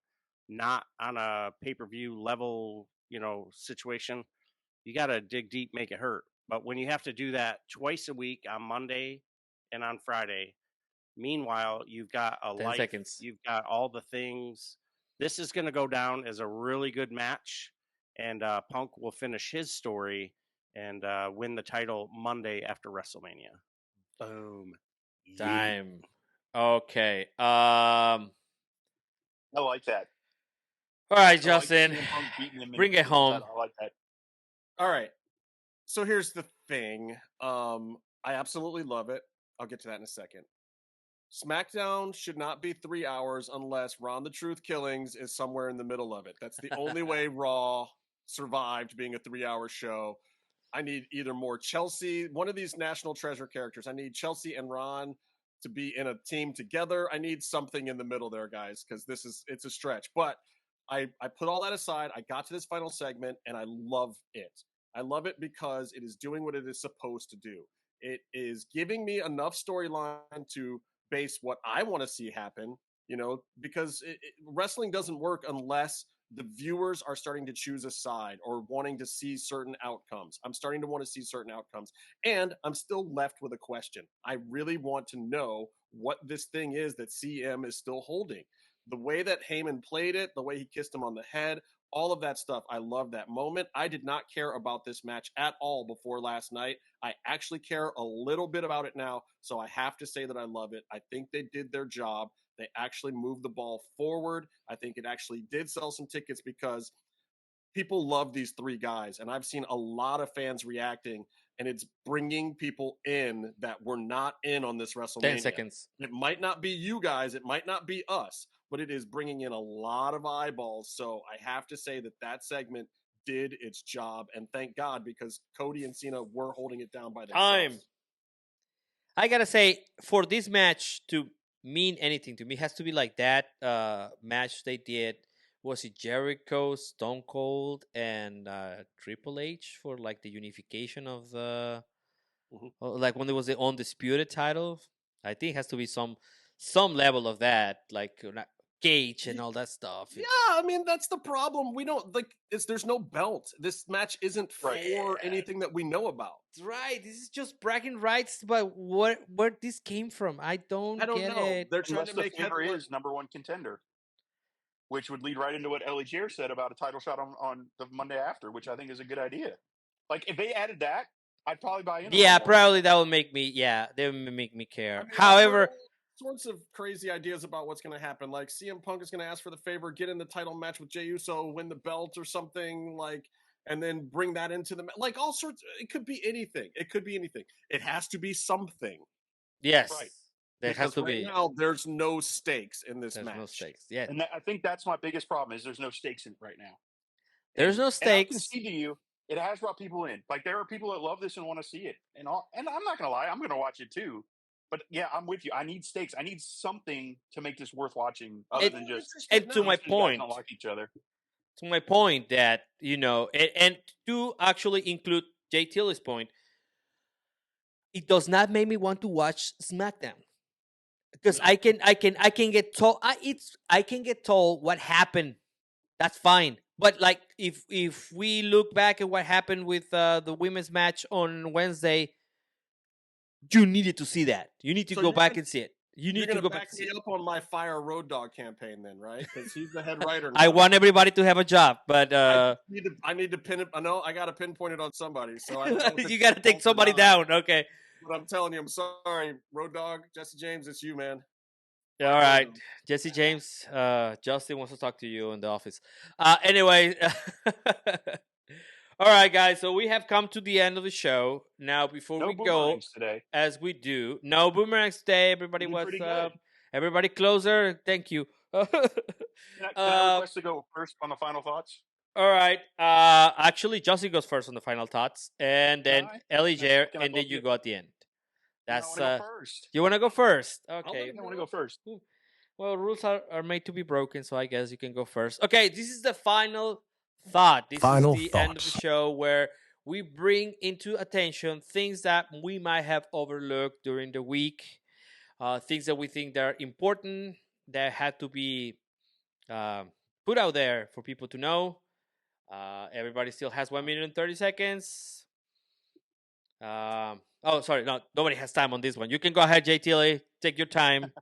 not on a pay-per-view level, situation. You got to dig deep, make it hurt. But when you have to do that twice a week on Monday and on Friday, meanwhile, you've got a 10 life, seconds. you've got all the things. This is going to go down as a really good match, and Punk will finish his story and win the title Monday after WrestleMania. Boom. Time. Okay. I like that. All right, I like Justin. CM Punk beating him in Bring it the title. home. I like that. All right. So here's the thing. I absolutely love it. I'll get to that in a second. SmackDown should not be 3 hours unless Ron the Truth Killings is somewhere in the middle of it. That's the only way Raw survived being a 3-hour show. I need either more Chelsea, one of these national treasure characters. I need Chelsea and Ron to be in a team together. I need something in the middle there, guys, because it's a stretch. But I put all that aside. I got to this final segment and I love it. I love it because it is doing what it is supposed to do. It is giving me enough storyline to base what I want to see happen, because wrestling doesn't work unless the viewers are starting to choose a side or wanting to see certain outcomes. I'm starting to want to see certain outcomes. And I'm still left with a question. I really want to know what this thing is that CM is still holding. The way that Heyman played it, the way he kissed him on the head, all of that stuff. I love that moment. I did not care about this match at all before last night. I actually care a little bit about it now, so I have to say that I love it. I think they did their job. They actually moved the ball forward. I think it actually did sell some tickets because people love these three guys, and I've seen a lot of fans reacting, and it's bringing people in that were not in on this 10 WrestleMania. seconds. It might not be you guys, it might not be us, but it is bringing in a lot of eyeballs. So I have to say that segment did its job, and thank God, because Cody and Cena were holding it down by themselves. Time. I gotta say, for this match to mean anything to me, it has to be like that match they did. Was it Jericho, Stone Cold, and Triple H for like the unification of the like when there was the undisputed title? I think it has to be some level of that, like Cage and all that stuff. Yeah, I mean that's the problem. We don't there's no belt. This match isn't for anything that we know about. Right. This is just bragging rights about where this came from. I don't know. get it. They're trying Unless to the make favor is number one contender, which would lead right into what Ellie Jair said about a title shot on the Monday after, which I think is a good idea. Like if they added that, I'd probably buy in. Yeah, probably that would make me. Yeah, they would make me care. I mean, However, sorts of crazy ideas about what's going to happen. Like CM Punk is going to ask for the favor, get in the title match with Jey Uso, win the belt or something, and then bring that into the like all sorts. It could be anything. It has to be something. yes, right. There has to be. Now there's no stakes in this There's match. no stakes. Yeah, And I think that's my biggest problem is there's no stakes in it right now. There's no stakes. And I concede to you, it has brought people in. Like there are people that love this and want to see it, and I'm not gonna lie, I'm gonna watch it too. But yeah, I'm with you. I need stakes. I need something to make this worth watching, other than just. And to my point, don't like each other. To my point that and to actually include Jay Tilly's point, it does not make me want to watch SmackDown because I can get told I can get told what happened. That's fine. But like if we look back at what happened with the women's match on Wednesday, you needed to see that. You need to go back and see it. You need to go back and see it. Up on my Fire Road Dog campaign, then, right? Because he's the head writer. I want everybody to have a job, but I need to pin it. I know I got to pinpoint it on somebody. So you got to take somebody down. Okay. But I'm telling you, I'm sorry, Road Dog, Jesse James, it's you, man. All right, Jesse James. Justin wants to talk to you in the office. Anyway, All right, guys. So we have come to the end of the show. Now, before No we go, boomerangs today. as we do, no boomerangs today. Everybody, You did what's pretty up? good. Everybody, closer. Thank you. Can I request to go first on the final thoughts? All right. Actually, Justin goes first on the final thoughts, and Can then I? Elijah, Can I and go? then you go at the end. No, I That's want to go first. You want to go first? I'll let Okay. him I want to go first. Well, rules are made to be broken, so I guess you can go first. Okay, this is the final thought. This Final is the end of the thoughts. show where we bring into attention things that we might have overlooked during the week, things that we think that are important that had to be put out there for people to know. Everybody still has 1 minute and 30 seconds. Oh, sorry, no, nobody has time on this one. You can go ahead, JTLA. Take your time.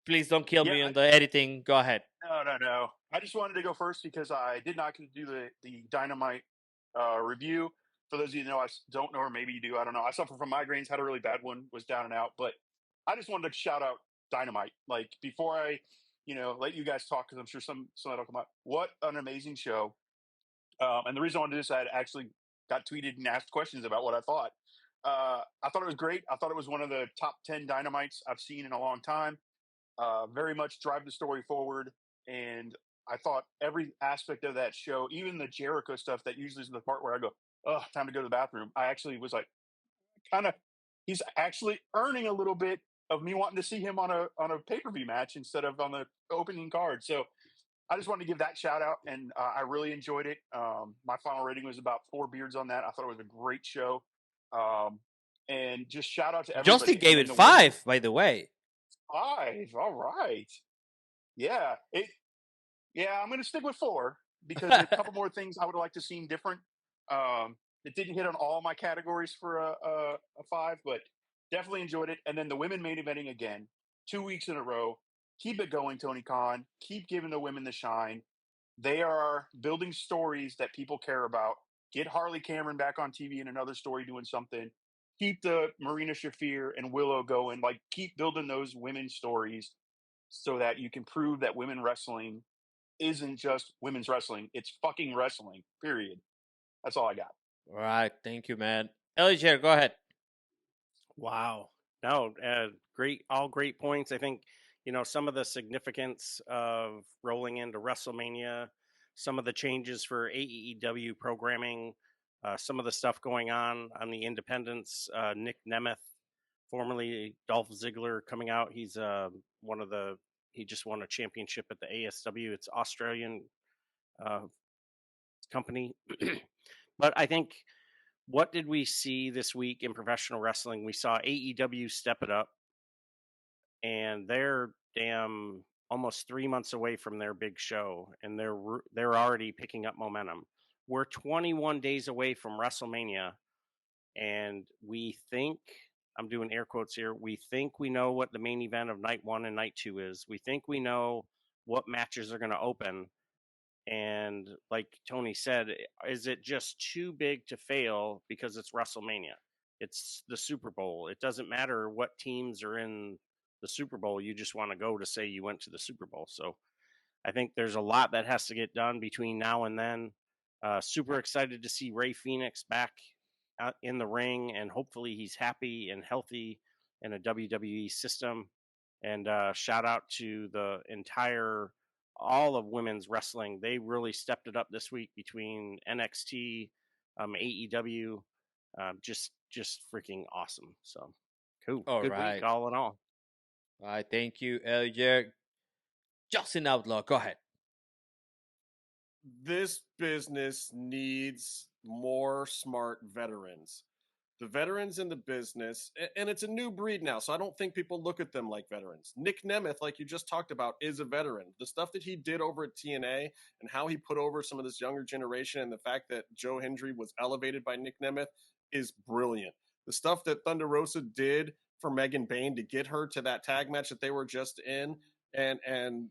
Please don't kill Yeah, me on the editing. Go ahead. No. I just wanted to go first because I did not get to do the Dynamite review. For those of you who know, I don't know, or maybe you do, I don't know. I suffer from migraines, had a really bad one, was down and out. But I just wanted to shout out Dynamite. Like, before I, let you guys talk, because I'm sure some that'll come out. What an amazing show. And the reason I wanted to do this, I had actually got tweeted and asked questions about what I thought. I thought it was great. I thought it was one of the top 10 Dynamites I've seen in a long time. Very much drive the story forward. And I thought every aspect of that show, even the Jericho stuff that usually is the part where I go, oh, time to go to the bathroom. I actually was like, he's actually earning a little bit of me wanting to see him on a pay-per-view match instead of on the opening card. So I just wanted to give that shout out, and I really enjoyed it. My final rating was about 4 beards on that. I thought it was a great show. And just shout out to everybody. Justin gave And it then the 5, by the way. 5. All right. Yeah. I'm going to stick with 4 because a couple more things I would like to see different. It didn't hit on all my categories for a 5, but definitely enjoyed it. And then the women main eventing again, 2 weeks in a row. Keep it going, Tony Khan. Keep giving the women the shine. They are building stories that people care about. Get Harley Cameron back on TV in another story doing something. Keep the Marina Shafir and Willow going. Like, keep building those women's stories so that you can prove that women wrestling isn't just women's wrestling. It's fucking wrestling, period. That's all I got. All right. Thank you, man. Elijah, go ahead. Wow. No, all great points. I think, some of the significance of rolling into WrestleMania, some of the changes for AEW programming, some of the stuff going on the independents, Nick Nemeth, formerly Dolph Ziggler, coming out. He's he just won a championship at the ASW. It's Australian company. But I think, what did we see this week in professional wrestling? We saw AEW step it up, and they're almost 3 months away from their big show, and they're already picking up momentum. We're 21 days away from WrestleMania, and we think, I'm doing air quotes here, we think we know what the main event of night 1 and night 2 is. We think we know what matches are going to open. And like Tony said, is it just too big to fail because it's WrestleMania? It's the Super Bowl. It doesn't matter what teams are in the Super Bowl. You just want to go to say you went to the Super Bowl. So I think there's a lot that has to get done between now and then. Super excited to see Ray Phoenix back out in the ring, and hopefully he's happy and healthy in a WWE system. And shout out to the entire all of women's wrestling. They really stepped it up this week between NXT, AEW, just freaking awesome. So cool. All Good right. week all in all. All right. Thank you, Elijah. Justin Outlaw, go ahead. This business needs more smart veterans. The veterans in the business, and it's a new breed now, so I don't think people look at them like veterans. Nick Nemeth, like you just talked about, is a veteran. The stuff that he did over at TNA and how he put over some of this younger generation, and the fact that Joe Hendry was elevated by Nick Nemeth is brilliant. The stuff that Thunder Rosa did for Megan Bayne to get her to that tag match that they were just in, and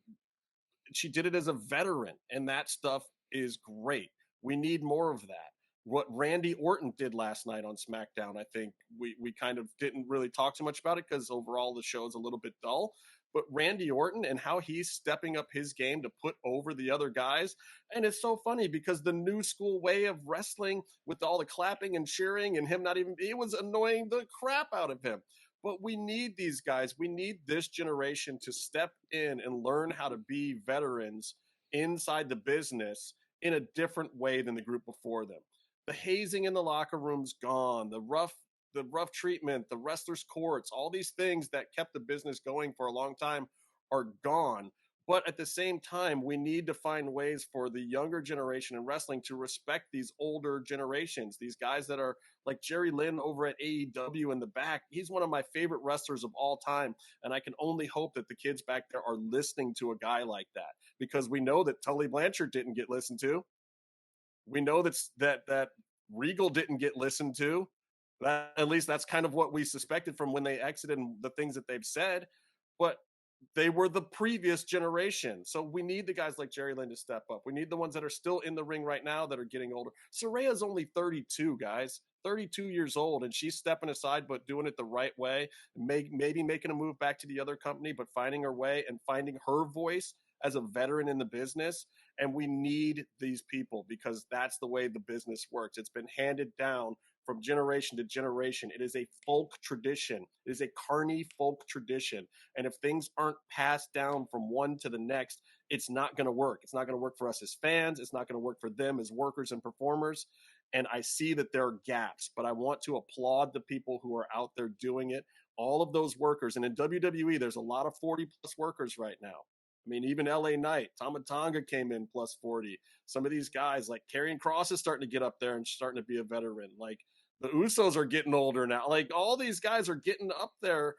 she did it as a veteran, and that stuff is great. We need more of that. what Randy Orton did last night on SmackDown. I think we kind of didn't really talk too much about it because overall the show is a little bit dull. But Randy Orton and how he's stepping up his game to put over the other guys. And it's so funny because the new school way of wrestling with all the clapping and cheering and him not even, it was annoying the crap out of him. But we need these guys. We need this generation to step in and learn how to be veterans inside the business in a different way than the group before them. The hazing in the locker room's gone. The rough treatment, the wrestlers' courts, all these things that kept the business going for a long time are gone. But at the same time, we need to find ways for the younger generation in wrestling to respect these older generations, these guys that are like Jerry Lynn over at AEW in the back. He's one of my favorite wrestlers of all time. And I can only hope that the kids back there are listening to a guy like that, because we know that Tully Blanchard didn't get listened to. We know that Regal didn't get listened to. At least that's kind of what we suspected from when they exited and the things that they've said. But they were the previous generation. So we need the guys like Jerry Lynn to step up. We need the ones that are still in the ring right now that are getting older. Soraya's only 32, guys. 32 years old, and she's stepping aside but doing it the right way. Maybe making a move back to the other company, but finding her way and finding her voice as a veteran in the business. And we need these people because that's the way the business works. It's been handed down from generation to generation. It is a folk tradition. It is a carny folk tradition. And if things aren't passed down from one to the next, it's not going to work. It's not going to work for us as fans. It's not going to work for them as workers and performers. And I see that there are gaps, but I want to applaud the people who are out there doing it. All of those workers. And in WWE, there's a lot of 40-plus workers right now. I mean, even LA Knight, Tama Tonga came in plus 40. Some of these guys, like Karrion Kross is starting to get up there and starting to be a veteran. Like the Usos are getting older now. Like all these guys are getting up there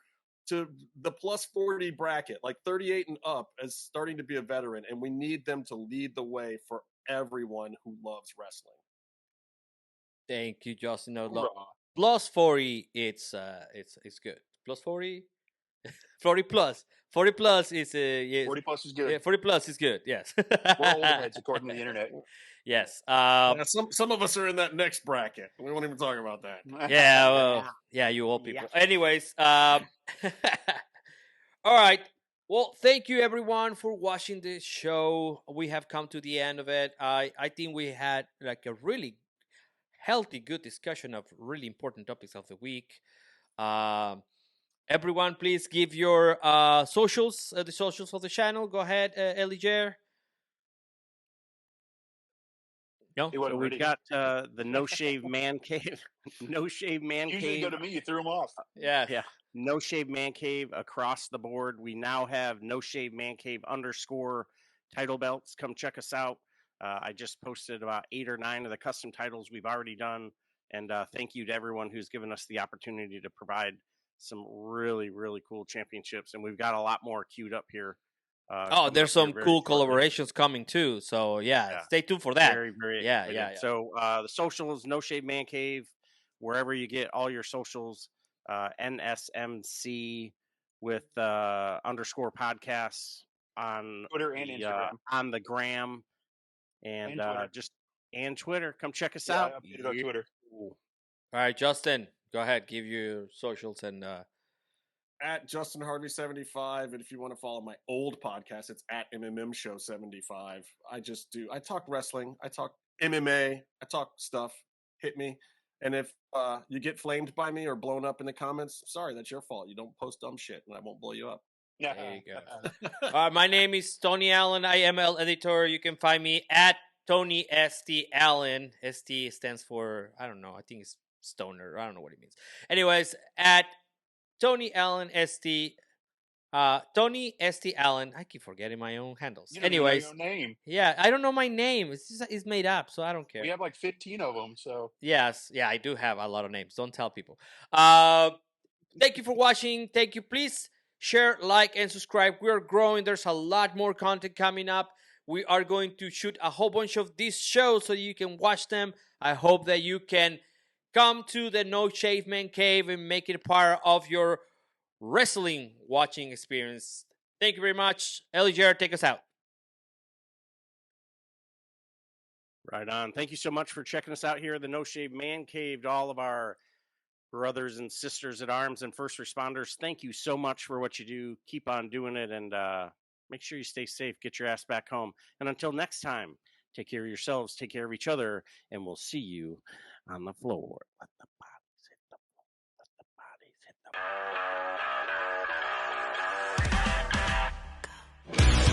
to the plus 40 bracket, like 38 and up, as starting to be a veteran. And we need them to lead the way for everyone who loves wrestling. Thank you, Justin. No, plus 40, it's good. Plus 40, 40 plus. 40 plus is yes. 40 plus is good. Yeah, 40 plus is good. Yes. We're old heads according to the internet. Yes. Some of us are in that next bracket. We won't even talk about that. Yeah. Well, yeah. You old people. Yeah. Anyways. All right. Well, thank you everyone for watching this show. We have come to the end of it. I think we had like a really healthy, good discussion of really important topics of the week. Everyone, please give your socials, the socials of the channel. Go ahead, Elijah. No, so we've got the No Shave Man Cave. No Shave Man Usually Cave. Usually go to me, you threw them off. Yeah. No Shave Man Cave across the board. We now have No Shave Man Cave _ title belts. Come check us out. I just posted about 8 or 9 of the custom titles we've already done. And thank you to everyone who's given us the opportunity to provide some really, really cool championships. And we've got a lot more queued up here. There's some cool collaborations coming too. So yeah, stay tuned for that. Very, very excited. Yeah. So the socials, No Shave Man Cave, wherever you get all your socials, NSMC with _ podcasts on Twitter and Instagram. On the gram, and Twitter. Come check us I out. updated on Twitter. All right, Justin, go ahead. Give your socials and at Justin Harvey 75, and if you want to follow my old podcast, it's at MMM Show 75. I talk wrestling, I talk MMA, I talk stuff. Hit me. And if you get flamed by me or blown up in the comments, sorry, that's your fault. You don't post dumb shit, and I won't blow you up. There you go. My name is Tony Allen, IML editor. You can find me at Tony ST Allen. ST stands for, I don't know, I think it's stoner. I don't know what it means. Anyways, at Tony Allen ST. Tony ST Allen. I keep forgetting my own handles. Anyways, know your name. Yeah, I don't know my name. It's made up, so I don't care. We have like 15 of them, so yes, yeah, I do have a lot of names. Don't tell people. Thank you for watching. Thank you. Please share, like, and subscribe. We are growing. There's a lot more content coming up. We are going to shoot a whole bunch of these shows so you can watch them. I hope that you can come to the No Shave Man Cave and make it part of your wrestling watching experience. Thank you very much. Elijah, take us out. Right on. Thank you so much for checking us out here at the No Shave Man Cave. To all of our brothers and sisters at arms and first responders, thank you so much for what you do. Keep on doing it, and make sure you stay safe. Get your ass back home. And until next time, take care of yourselves, take care of each other, and we'll see you on the floor. Let the bodies hit the floor. Let the bodies hit the floor.